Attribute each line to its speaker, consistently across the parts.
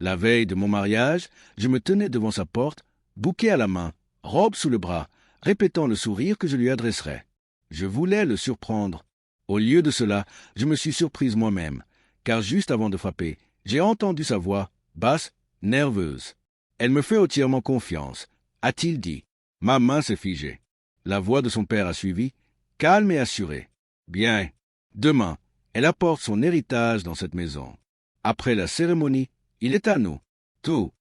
Speaker 1: La veille de mon mariage, je me tenais devant sa porte, bouquet à la main, robe sous le bras, répétant le sourire que je lui adresserais. Je voulais le surprendre. Au lieu de cela, je me suis surprise moi-même, car juste avant de frapper, j'ai entendu sa voix, basse, nerveuse. Elle me fait entièrement confiance, a-t-il dit. Ma main s'est figée. La voix de son père a suivi, calme et assurée. Bien. Demain, elle apporte son héritage dans cette maison. Après la cérémonie, il est à nous. Tout.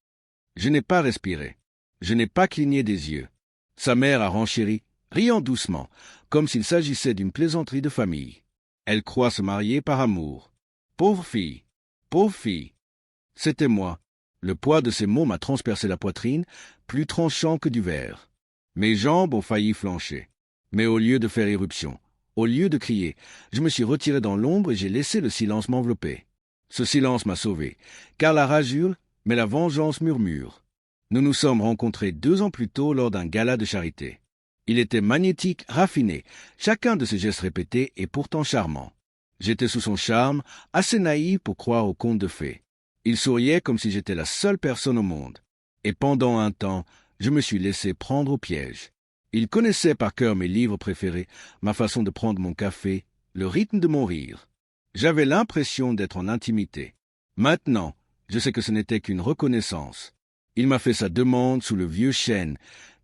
Speaker 1: Je n'ai pas respiré. Je n'ai pas cligné des yeux. Sa mère a renchéri, riant doucement, comme s'il s'agissait d'une plaisanterie de famille. Elle croit se marier par amour. Pauvre fille. Pauvre fille. C'était moi. Le poids de ces mots m'a transpercé la poitrine, plus tranchant que du verre. Mes jambes ont failli flancher. Mais au lieu de faire éruption, au lieu de crier, je me suis retiré dans l'ombre et j'ai laissé le silence m'envelopper. Ce silence m'a sauvé, car la rage hurle, mais la vengeance murmure. Nous nous sommes rencontrés 2 ans plus tôt lors d'un gala de charité. Il était magnétique, raffiné, chacun de ses gestes répétés et pourtant charmant. J'étais sous son charme, assez naïf pour croire aux contes de fées. Il souriait comme si j'étais la seule personne au monde. Et pendant un temps, je me suis laissé prendre au piège. Il connaissait par cœur mes livres préférés, ma façon de prendre mon café, le rythme de mon rire. J'avais l'impression d'être en intimité. Maintenant, je sais que ce n'était qu'une reconnaissance. Il m'a fait sa demande sous le vieux chêne,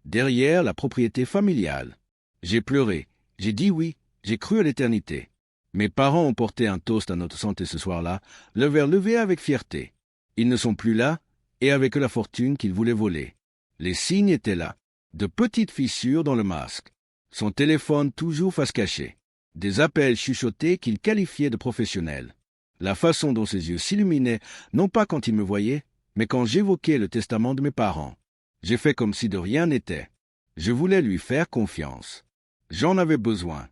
Speaker 1: derrière la propriété familiale. J'ai pleuré, j'ai dit oui, j'ai cru à l'éternité. Mes parents ont porté un toast à notre santé ce soir-là, le verre levé avec fierté. Ils ne sont plus là, et avec la fortune qu'ils voulaient voler. Les signes étaient là, de petites fissures dans le masque. Son téléphone toujours face cachée. Des appels chuchotés qu'il qualifiait de professionnels. La façon dont ses yeux s'illuminaient, non pas quand il me voyait, mais quand j'évoquais le testament de mes parents. J'ai fait comme si de rien n'était. Je voulais lui faire confiance. J'en avais besoin.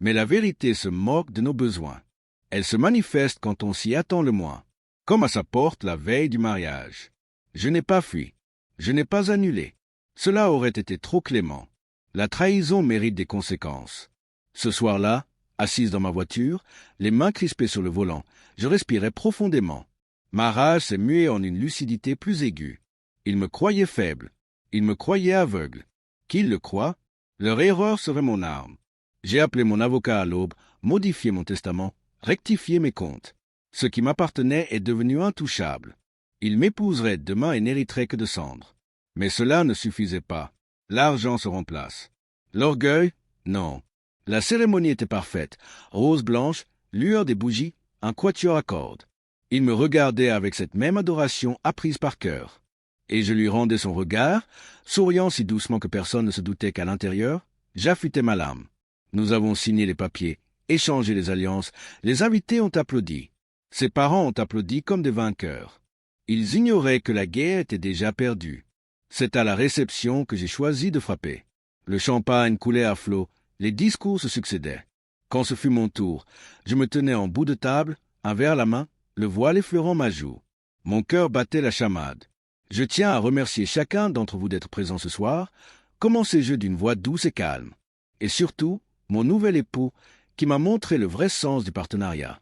Speaker 1: Mais la vérité se moque de nos besoins. Elle se manifeste quand on s'y attend le moins, comme à sa porte la veille du mariage. Je n'ai pas fui. Je n'ai pas annulé. Cela aurait été trop clément. La trahison mérite des conséquences. Ce soir-là, assise dans ma voiture, les mains crispées sur le volant, je respirais profondément. Ma rage s'est muée en une lucidité plus aiguë. Ils me croyaient faible. Ils me croyaient aveugle. Qu'ils le croient, leur erreur serait mon arme. J'ai appelé mon avocat à l'aube, modifié mon testament, rectifié mes comptes. Ce qui m'appartenait est devenu intouchable. Il m'épouserait demain et n'hériterait que de cendres. Mais cela ne suffisait pas. L'argent se remplace. L'orgueil? Non. La cérémonie était parfaite. Rose blanche, lueur des bougies, un quatuor à cordes. Il me regardait avec cette même adoration apprise par cœur. Et je lui rendais son regard, souriant si doucement que personne ne se doutait qu'à l'intérieur, j'affûtais ma lame. Nous avons signé les papiers, échangé les alliances, les invités ont applaudi. Ses parents ont applaudi comme des vainqueurs. Ils ignoraient que la guerre était déjà perdue. C'est à la réception que j'ai choisi de frapper. Le champagne coulait à flots, les discours se succédaient. Quand ce fut mon tour, je me tenais en bout de table, un verre à la main, le voile effleurant ma joue. Mon cœur battait la chamade. Je tiens à remercier chacun d'entre vous d'être présent ce soir, commencez-je d'une voix douce et calme. Et surtout, mon nouvel époux, qui m'a montré le vrai sens du partenariat.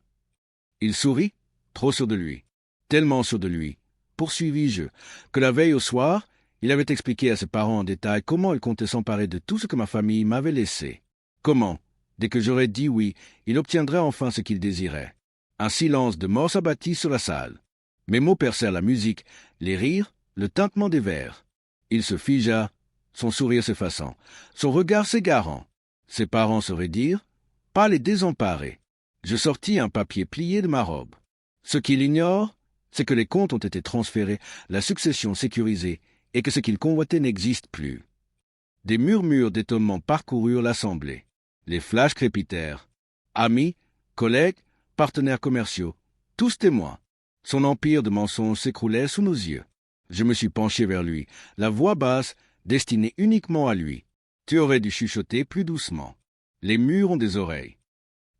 Speaker 1: Il sourit, trop sûr de lui, tellement sûr de lui, poursuivis-je, que la veille au soir, il avait expliqué à ses parents en détail comment il comptait s'emparer de tout ce que ma famille m'avait laissé. Comment, dès que j'aurais dit oui, il obtiendrait enfin ce qu'il désirait. Un silence de mort s'abattit sur la salle. Mes mots percèrent la musique, les rires, le tintement des verres. Il se figea, son sourire s'effaçant, son regard s'égarant. Ses parents sauraient dire, pas les désemparer. Je sortis un papier plié de ma robe. Ce qu'il ignore, c'est que les comptes ont été transférés, la succession sécurisée, et que ce qu'il convoitait n'existe plus. Des murmures d'étonnement parcoururent l'assemblée. Les flashs crépitèrent. Amis, collègues, partenaires commerciaux, tous témoins. Son empire de mensonges s'écroulait sous nos yeux. Je me suis penché vers lui, la voix basse, destinée uniquement à lui. Tu aurais dû chuchoter plus doucement. Les murs ont des oreilles.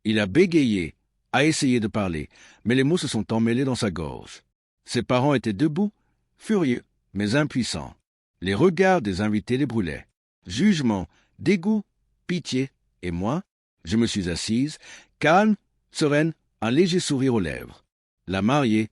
Speaker 1: Il a bégayé, a essayé de parler, mais les mots se sont emmêlés dans sa gorge. Ses parents étaient debout, furieux, mais impuissants. Les regards des invités les brûlaient. Jugement, dégoût, pitié, et moi, je me suis assise, calme, sereine, un léger sourire aux lèvres. La mariée,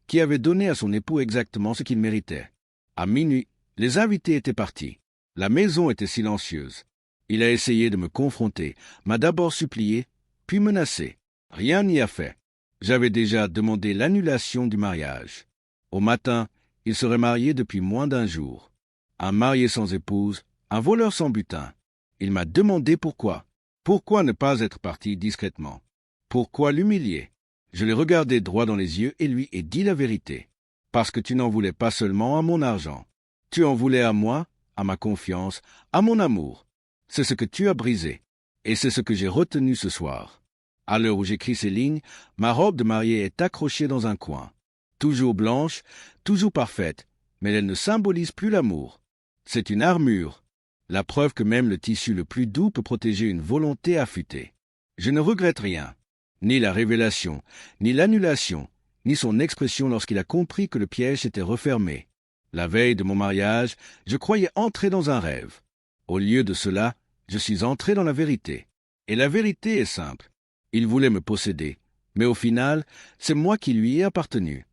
Speaker 1: qui avait donné à son époux exactement ce qu'il méritait. À minuit, les invités étaient partis. La maison était silencieuse. Il a essayé de me confronter, m'a d'abord supplié, puis menacé. Rien n'y a fait. J'avais déjà demandé l'annulation du mariage. Au matin, il serait marié depuis moins d'un jour. Un marié sans épouse, un voleur sans butin. Il m'a demandé pourquoi. Pourquoi ne pas être parti discrètement? Pourquoi l'humilier? Je l'ai regardé droit dans les yeux et lui ai dit la vérité. Parce que tu n'en voulais pas seulement à mon argent. Tu en voulais à moi, à ma confiance, à mon amour. C'est ce que tu as brisé. Et c'est ce que j'ai retenu ce soir. À l'heure où j'écris ces lignes, ma robe de mariée est accrochée dans un coin. Toujours blanche, toujours parfaite, mais elle ne symbolise plus l'amour. C'est une armure. La preuve que même le tissu le plus doux peut protéger une volonté affûtée. Je ne regrette rien. Ni la révélation, ni l'annulation, ni son expression lorsqu'il a compris que le piège s'était refermé. La veille de mon mariage, je croyais entrer dans un rêve. Au lieu de cela, je suis entré dans la vérité. Et la vérité est simple. Il voulait me posséder, mais au final, c'est moi qui lui ai appartenu.